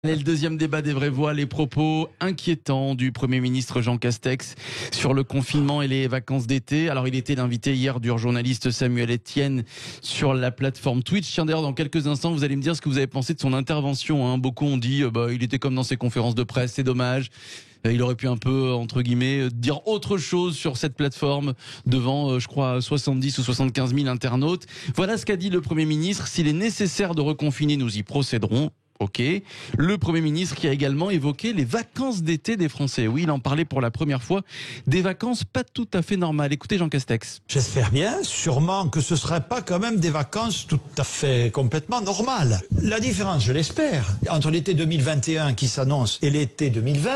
Le deuxième débat des vraies voix, les propos inquiétants du Premier ministre Jean Castex sur le confinement et les vacances d'été. Alors il était l'invité hier du journaliste Samuel Etienne sur la plateforme Twitch. Tiens, d'ailleurs, dans quelques instants, vous allez me dire ce que vous avez pensé de son intervention. Beaucoup ont dit il était comme dans ses conférences de presse, c'est dommage. Il aurait pu un peu, entre guillemets, dire autre chose sur cette plateforme devant, je crois, 70 ou 75 000 internautes. Voilà ce qu'a dit le Premier ministre. S'il est nécessaire de reconfiner, nous y procéderons. Ok. Le Premier ministre qui a également évoqué les vacances d'été des Français. Oui, il en parlait pour la première fois. Des vacances pas tout à fait normales. Écoutez Jean Castex. J'espère bien, sûrement que ce ne seraient pas quand même des vacances tout à fait complètement normales. La différence, je l'espère, entre l'été 2021 qui s'annonce et l'été 2020,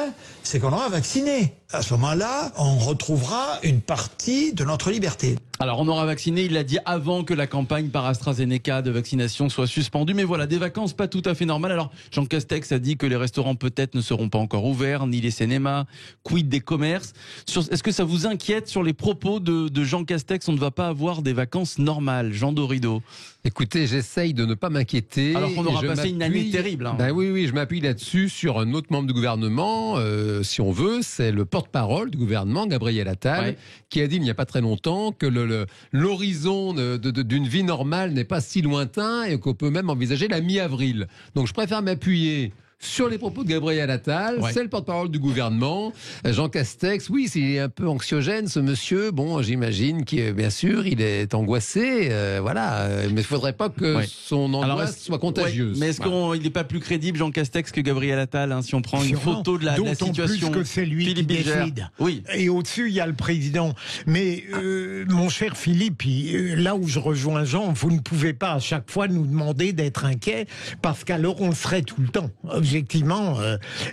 c'est qu'on aura vacciné. À ce moment-là, on retrouvera une partie de notre liberté. Alors, on aura vacciné, il l'a dit, avant que la campagne par AstraZeneca de vaccination soit suspendue. Mais voilà, des vacances pas tout à fait normales. Alors, Jean Castex a dit que les restaurants peut-être ne seront pas encore ouverts, ni les cinémas, quid des commerces. Est-ce que ça vous inquiète sur les propos de Jean Castex? On ne va pas avoir des vacances normales. Jean Dorido. Écoutez, j'essaye de ne pas m'inquiéter. Alors qu'on aura passé une année terrible. Oui, je m'appuie là-dessus sur un autre membre du gouvernement, si on veut, c'est le porte-parole du gouvernement, Gabriel Attal, qui a dit il n'y a pas très longtemps que l'horizon d'une vie normale n'est pas si lointain et qu'on peut même envisager la mi-avril. Donc je préfère m'appuyer sur les propos de Gabriel Attal, c'est le porte-parole du gouvernement. Jean Castex, oui, c'est un peu anxiogène ce monsieur. Bon, j'imagine qu'il, bien sûr, il est angoissé, mais il ne faudrait pas que son angoisse soit contagieuse. Mais est-ce qu'il n'est pas plus crédible, Jean Castex, que Gabriel Attal, si on prend une photo de la situation? D'autant plus que c'est lui Philippe qui décide. Oui. Et au-dessus, il y a le président. Mais mon cher Philippe, là où je rejoins Jean, vous ne pouvez pas à chaque fois nous demander d'être inquiet, parce qu'alors on le serait tout le temps. Objectivement,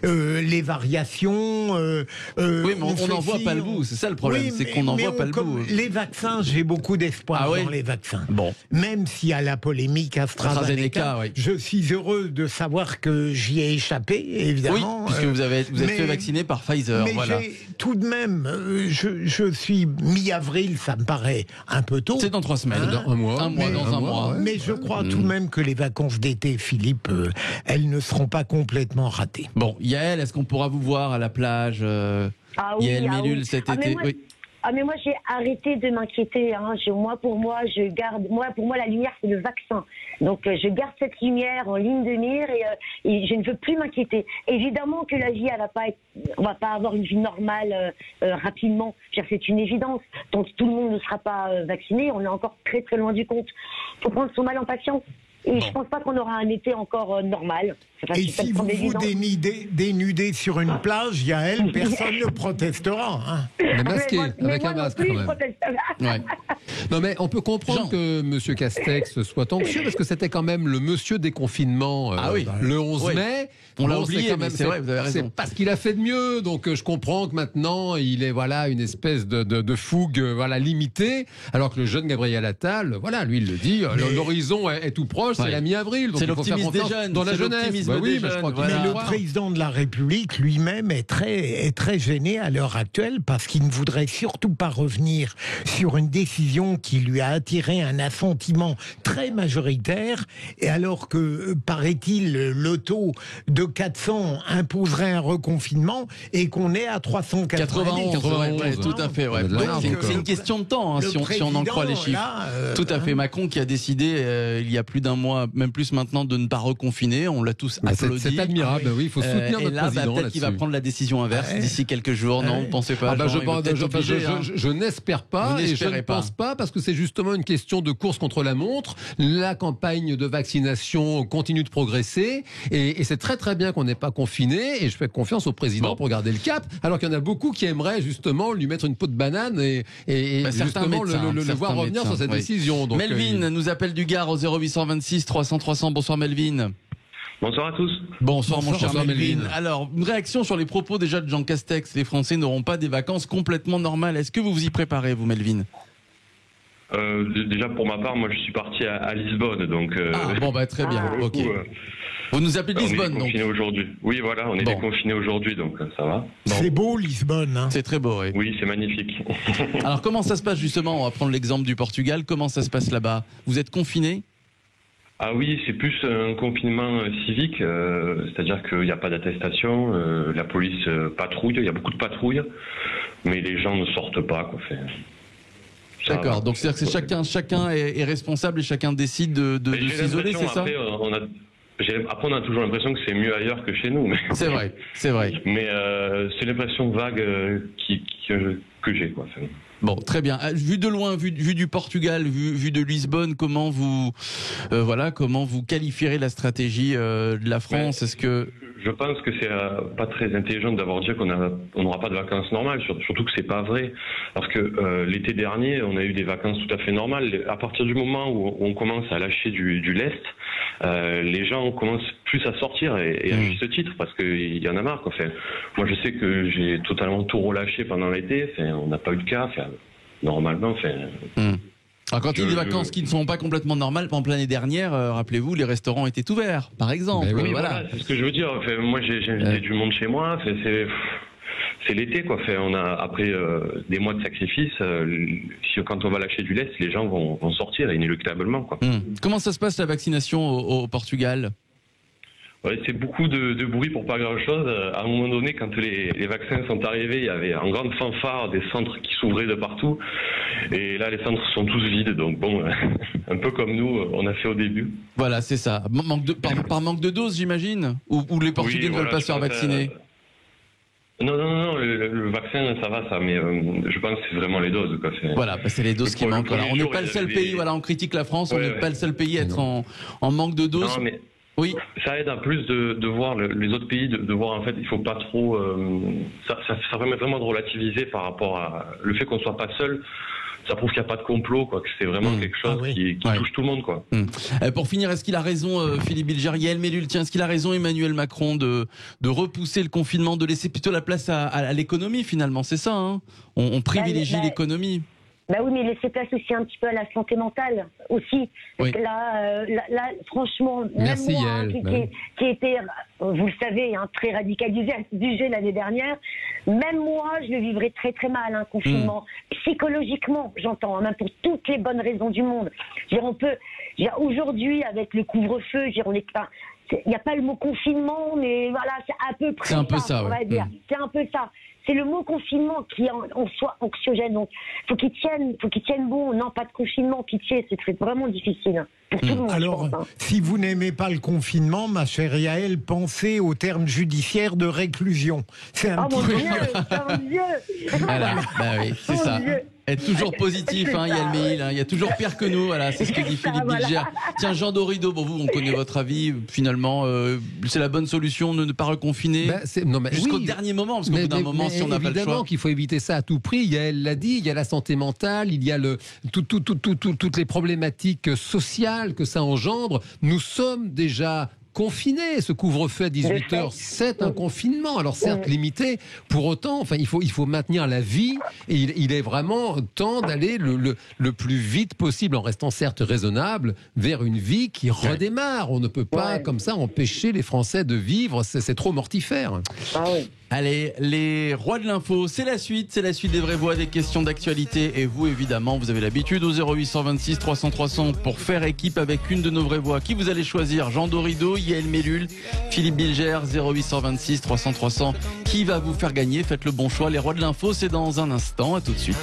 les variations. Oui, mais on n'en voit pas le bout. C'est ça le problème, c'est qu'on n'en voit pas le bout. Les vaccins, j'ai beaucoup d'espoir dans les vaccins. Bon. Même s'il y a la polémique AstraZeneca, je suis heureux de savoir que j'y ai échappé, évidemment. Oui, puisque vous êtes fait vacciner par Pfizer. Mais tout de même, je suis mi-avril, ça me paraît un peu tôt. C'est dans 3 semaines. Dans un mois. Mais je crois tout de même que les vacances d'été, Philippe, elles ne seront pas complètement ratées. Bon, Yael, est-ce qu'on pourra vous voir à la plage Yael Mellul cet été? Mais moi, j'ai arrêté de m'inquiéter. Pour moi, la lumière, c'est le vaccin. Donc, je garde cette lumière en ligne de mire et je ne veux plus m'inquiéter. Évidemment que la vie, on va pas avoir une vie normale rapidement. C'est une évidence. Donc, tout le monde ne sera pas vacciné. On est encore très, très loin du compte. Il faut prendre son mal en patience. Et je pense pas qu'on aura un été encore normal. Et si vous vous dénudez sur une plage, Yael, personne ne protestera. Mais masqué, avec un masque quand même. Non mais on peut comprendre que M. Castex soit anxieux, parce que c'était quand même le monsieur déconfinement le 11 mai. On l'a oublié, mais c'est vrai, vous avez raison. C'est parce qu'il a fait de mieux, donc je comprends que maintenant il est une espèce de fougue limitée, alors que le jeune Gabriel Attal, lui il le dit, l'horizon est tout proche, c'est la mi-avril, donc c'est il faut faire l'optimisme confiance des jeunes, dans la jeunesse. Mais le président de la République lui-même est très gêné à l'heure actuelle, parce qu'il ne voudrait surtout pas revenir sur une décision qui lui a attiré un assentiment très majoritaire, et alors que, paraît-il, le taux de 400 imposerait un reconfinement et qu'on est à 391. Tout à fait. C'est une question de temps, si on en croit les chiffres. Tout à fait. Macron qui a décidé il y a plus d'un mois, même plus maintenant, de ne pas reconfiner. On l'a tous applaudi. C'est admirable, il faut soutenir notre président. Peut-être qu'il va prendre la décision inverse d'ici quelques jours. Non, vous ne pensez pas? Je n'espère pas, et je ne pense pas, parce que c'est justement une question de course contre la montre. La campagne de vaccination continue de progresser, et c'est très très bien qu'on n'ait pas confiné, et je fais confiance au président pour garder le cap, alors qu'il y en a beaucoup qui aimeraient justement lui mettre une peau de banane et justement le voir revenir sur cette décision. Donc, Melvin nous appelle du Gard au 0826 300 300. Bonsoir Melvin. Bonsoir à tous. Bonsoir mon cher Melvin. Alors, une réaction sur les propos déjà de Jean Castex. Les Français n'auront pas des vacances complètement normales. Est-ce que vous vous y préparez, vous, Melvin? Déjà, pour ma part, moi je suis parti à Lisbonne. Donc, très bien. Ok. Vous nous appelez Lisbonne, donc. On est déconfiné aujourd'hui. Oui, voilà, on est déconfiné aujourd'hui, donc ça va. C'est beau, Lisbonne. C'est très beau, oui. Oui, c'est magnifique. Alors, comment ça se passe justement? On va prendre l'exemple du Portugal. Comment ça se passe là-bas? Vous êtes confiné? Ah oui, c'est plus un confinement civique, c'est-à-dire qu'il n'y a pas d'attestation, la police patrouille, il y a beaucoup de patrouilles, mais les gens ne sortent pas, quoi. D'accord, donc c'est-à-dire que chacun est responsable et chacun décide de s'isoler, c'est ça? Après, on a toujours l'impression que c'est mieux ailleurs que chez nous. Mais... C'est vrai, c'est vrai. Mais c'est l'impression vague que j'ai, quoi. Bon, très bien. Vu de loin, vu du Portugal, vu de Lisbonne, comment vous qualifierez la stratégie de la France? Est-ce que je pense que c'est pas très intelligent d'avoir dit qu'on n'aura pas de vacances normales, surtout que c'est pas vrai. Parce que l'été dernier, on a eu des vacances tout à fait normales. À partir du moment où on commence à lâcher du lest, les gens commencent plus à sortir et à juste titre parce qu'il y en a marre, quoi. Moi, je sais que j'ai totalement tout relâché pendant l'été. On n'a pas eu de cas. Normalement, Alors quand il y a des vacances qui ne sont pas complètement normales, par exemple l'année dernière, rappelez-vous, les restaurants étaient ouverts, par exemple. Oui, voilà, c'est ce que je veux dire. Moi, j'ai invité du monde chez moi. C'est l'été, quoi. On a après des mois de sacrifice. Quand on va lâcher du lest, les gens vont sortir inéluctablement, quoi. Comment ça se passe la vaccination au Portugal? Ouais, c'est beaucoup de bruit pour pas grand-chose. À un moment donné, quand les vaccins sont arrivés, il y avait en grande fanfare des centres qui s'ouvraient de partout. Et là, les centres sont tous vides. Donc bon, un peu comme nous, on a fait au début. Voilà, c'est ça. Par manque de doses, j'imagine? Ou les Portugais ne veulent pas se faire vacciner? Non, le vaccin, ça va, ça, mais je pense que c'est vraiment les doses, quoi. Voilà, c'est les doses qui manquent. Voilà. On n'est pas le seul pays, voilà, on critique la France, on n'est pas le seul pays à être en manque de doses. Non, mais... Oui, ça aide en plus de voir les autres pays, de voir en fait, il faut pas trop. Ça permet vraiment de relativiser par rapport à le fait qu'on soit pas seul. Ça prouve qu'il n'y a pas de complot, quoi, que c'est vraiment quelque chose qui touche tout le monde, quoi. Pour finir, est-ce qu'il a raison, Philippe Bilger, Yael Mellul, est-ce qu'il a raison, Emmanuel Macron, de repousser le confinement, de laisser plutôt la place à l'économie, finalement, c'est ça, hein? On privilégie l'économie. Bah oui, mais laisser place aussi un petit peu à la santé mentale aussi. Parce que là, franchement, merci, même moi, qui était, vous le savez, très radicalisé à ce sujet l'année dernière, même moi, je le vivrais très très mal, un confinement. Psychologiquement, j'entends, même pour toutes les bonnes raisons du monde. Aujourd'hui, avec le couvre-feu, il n'y a pas le mot confinement, mais voilà, c'est à peu près ça, on va dire. C'est un peu ça. C'est le mot confinement qui est en soi anxiogène. Donc, faut qu'il tienne bon. Non, pas de confinement, pitié. C'est vraiment difficile pour tout le monde. Alors, si vous n'aimez pas le confinement, ma chère Yael, pensez au terme judiciaire de réclusion. C'est un petit peu... mon Dieu. Voilà, oui, c'est ça. Être toujours positif, Yael Mellul, il y a toujours pire que nous, voilà, c'est ce que dit Philippe Bilger. Tiens, Jean Dorido, vous, on connaît votre avis, finalement, c'est la bonne solution de ne pas reconfiner jusqu'au dernier moment, parce qu'au bout d'un moment, si on n'a pas le choix. Évidemment qu'il faut éviter ça à tout prix. Yael l'a dit, il y a la santé mentale, il y a toutes les problématiques sociales que ça engendre. Nous sommes déjà confiné, ce couvre-feu à 18h, c'est un confinement. Alors certes limité, pour autant, il faut maintenir la vie et il est vraiment temps d'aller le plus vite possible, en restant certes raisonnable, vers une vie qui redémarre. On ne peut pas comme ça empêcher les Français de vivre, c'est trop mortifère. Allez, les rois de l'info, c'est la suite des vraies voix, des questions d'actualité. Et vous, évidemment, vous avez l'habitude au 0826 300 300 pour faire équipe avec une de nos vraies voix. Qui vous allez choisir? Jean Dorido, Yael Mellul, Philippe Bilger, 0826 300 300. Qui va vous faire gagner? Faites le bon choix. Les rois de l'info, c'est dans un instant. À tout de suite.